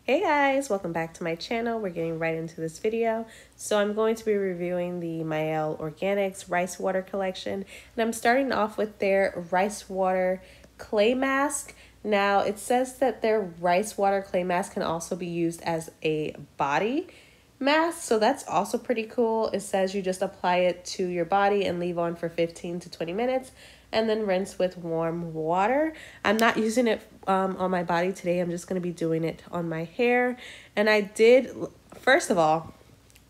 Hey guys, welcome back to my channel. We're getting right into this video. So I'm going to be reviewing the Mielle Organics Rice Water Collection. And I'm starting off with their Rice Water Clay Mask. Now it says that their Rice Water Clay Mask can also be used as a body mask. So that's also pretty cool. It says you just apply it to your body and leave on for 15 to 20 minutes. And then rinse with warm water. I'm not using it on my body today. I'm just going to be doing it on my hair. And I did, first of all,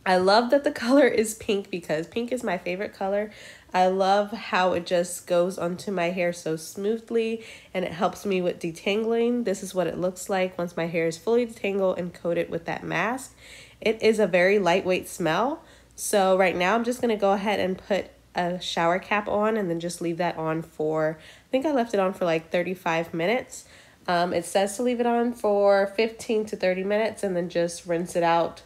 I love that the color is pink because pink is my favorite color. I love how it just goes onto my hair so smoothly and it helps me with detangling. This is what it looks like once my hair is fully detangled and coated with that mask. It is a very lightweight smell. So right now I'm just going to go ahead and put a shower cap on and then just leave that on for, I think I left it on for like 35 minutes. It says to leave it on for 15 to 30 minutes and then just rinse it out.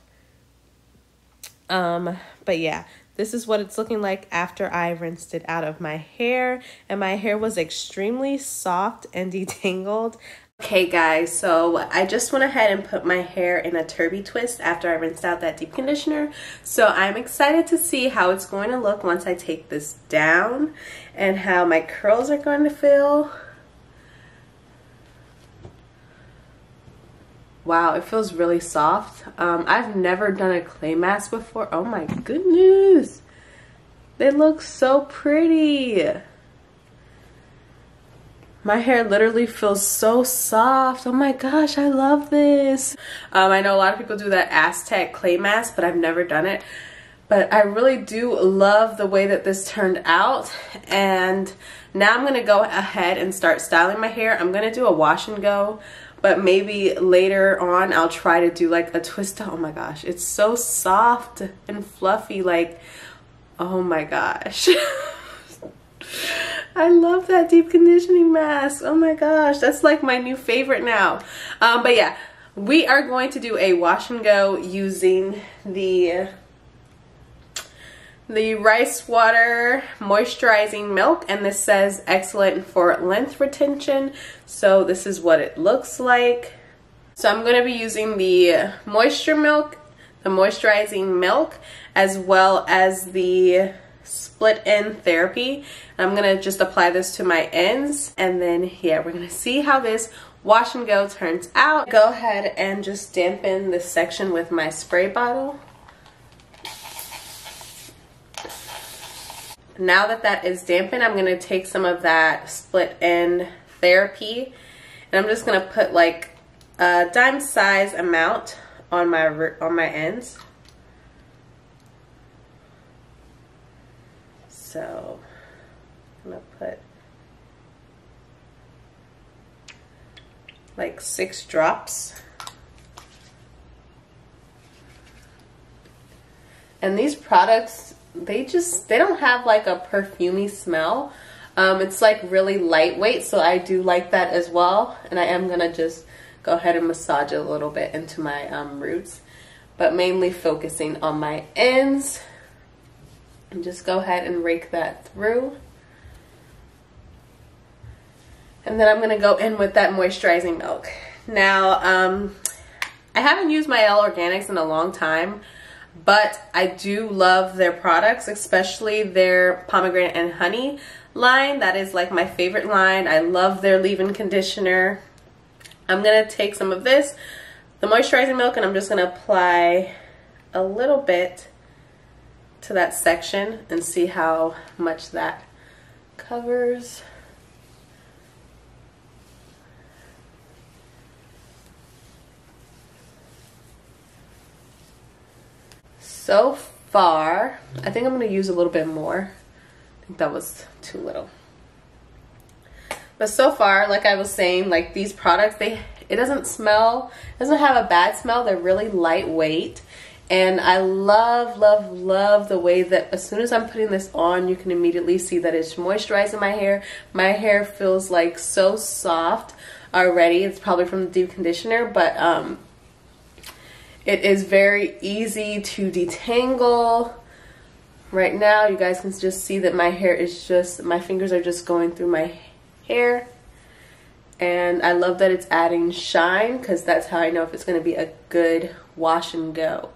But yeah, this is what it's looking like after I rinsed it out of my hair, and my hair was extremely soft and detangled. Okay guys, so I just went ahead and put my hair in a turby twist after I rinsed out that deep conditioner. So I'm excited to see how it's going to look once I take this down and how my curls are going to feel. Wow, it feels really soft. I've never done a clay mask before. Oh my goodness. They look so pretty. My hair literally feels so soft. Oh my gosh, I love this. I know a lot of people do that Aztec clay mask, but I've never done it. But I really do love the way that this turned out. And now I'm going to go ahead and start styling my hair. I'm going to do a wash and go, but maybe later on I'll try to do like a twist. Oh my gosh, it's so soft and fluffy. Like, oh my gosh. I love that deep conditioning mask. Oh my gosh, that's like my new favorite now. But yeah, we are going to do a wash and go using the Rice Water Moisturizing Milk, and this says excellent for length retention. So this is what it looks like. So I'm going to be using the Moisture Milk, the Moisturizing Milk, as well as the Split End Therapy. I'm gonna just apply this to my ends, and then yeah, we're gonna see how this wash and go turns out. Go ahead and just dampen this section with my spray bottle. Now that that is dampened, I'm gonna take some of that Split End Therapy, and I'm just gonna put like a dime size amount on my ends. So I'm gonna put like 6 drops. And these products, they don't have like a perfumey smell. It's like really lightweight, so I do like that as well. And I am gonna just go ahead and massage it a little bit into my roots, but mainly focusing on my ends. And just go ahead and rake that through. And then I'm going to go in with that moisturizing milk. Now, I haven't used Mielle Organics in a long time, but I do love their products, especially their pomegranate and honey line. That is like my favorite line. I love their leave-in conditioner. I'm going to take some of this, the moisturizing milk, and I'm just going to apply a little bit to that section and see how much that covers. So far, I think I'm going to use a little bit more. I think that was too little. But so far, like I was saying, like these products, it doesn't have a bad smell. They're really lightweight. And I love, love, love the way that as soon as I'm putting this on, you can immediately see that it's moisturizing my hair. My hair feels like so soft already. It's probably from the deep conditioner, but it is very easy to detangle. Right now, you guys can just see that my hair is my fingers are just going through my hair. And I love that it's adding shine, because that's how I know if it's going to be a good wash and go.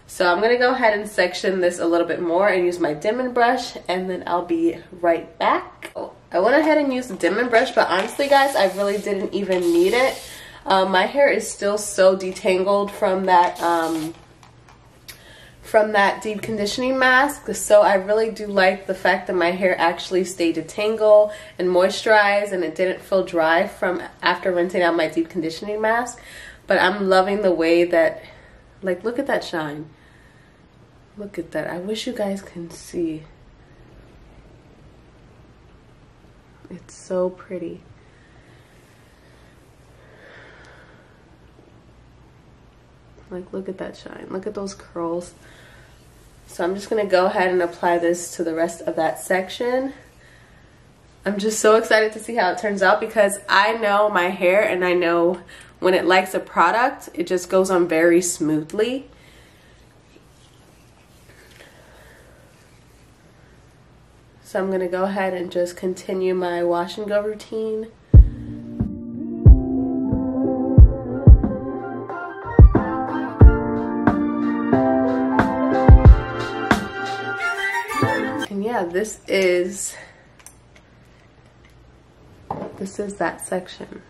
So I'm going to go ahead and section this a little bit more and use my Dimming brush, and then I'll be right back. I went ahead and used the Dimming brush, but honestly guys, I really didn't even need it. My hair is still so detangled from that deep conditioning mask, so I really do like the fact that my hair actually stayed detangled and moisturized, and it didn't feel dry from after rinsing out my deep conditioning mask. But I'm loving the way that, like, look at that shine. Look at that. I wish you guys can see. It's so pretty. Like, look at that shine. Look at those curls. So I'm just going to go ahead and apply this to the rest of that section. I'm just so excited to see how it turns out, because I know my hair, and I know when it likes a product, it just goes on very smoothly. So I'm going to go ahead and just continue my wash and go routine. Yeah, this is that section.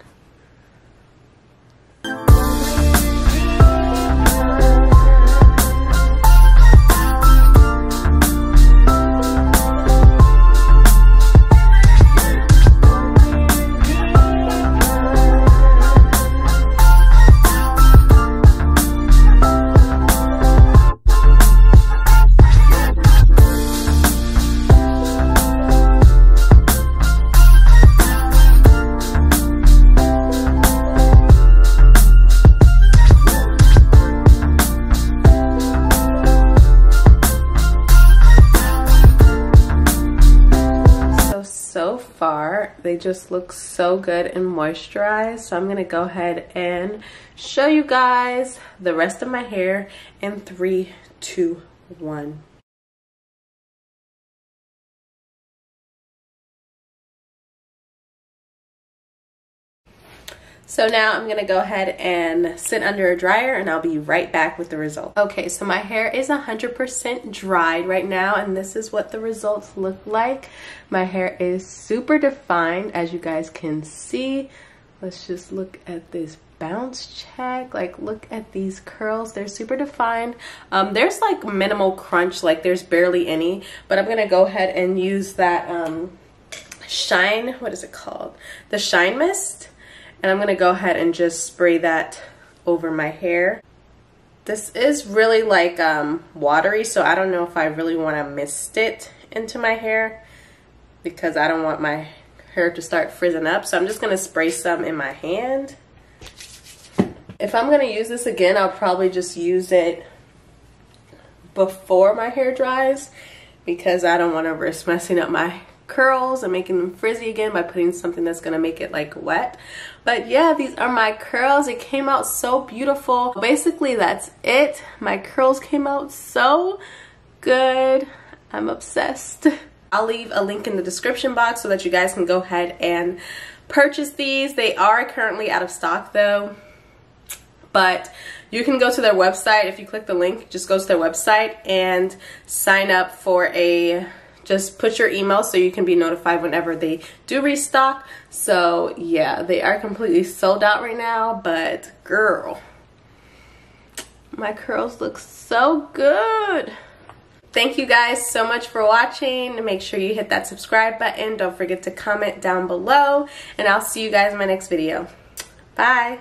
So far they just look so good and moisturized, so I'm gonna go ahead and show you guys the rest of my hair in 3, 2, 1. So now I'm gonna go ahead and sit under a dryer, and I'll be right back with the result. Okay, so my hair is 100% dried right now, and this is what the results look like. My hair is super defined, as you guys can see. Let's just look at this bounce check. Like, look at these curls, they're super defined. There's like minimal crunch, like there's barely any, but I'm gonna go ahead and use that shine, what is it called? The Shine Mist. And I'm gonna go ahead and just spray that over my hair. This is really like watery, so I don't know if I really wanna mist it into my hair, because I don't want my hair to start frizzing up. So I'm just gonna spray some in my hand. If I'm gonna use this again, I'll probably just use it before my hair dries, because I don't wanna risk messing up my curls and making them frizzy again by putting something that's gonna make it like wet. But yeah, these are my curls. It came out so beautiful. Basically that's it. My curls came out so good. I'm obsessed. I'll leave a link in the description box so that you guys can go ahead and purchase these. They are currently out of stock though, but you can go to their website. If you click the link, just go to their website and sign up for just put your email so you can be notified whenever they do restock. So yeah, they are completely sold out right now, but girl, my curls look so good. Thank you guys so much for watching. Make sure you hit that subscribe button. Don't forget to comment down below, and I'll see you guys in my next video. Bye.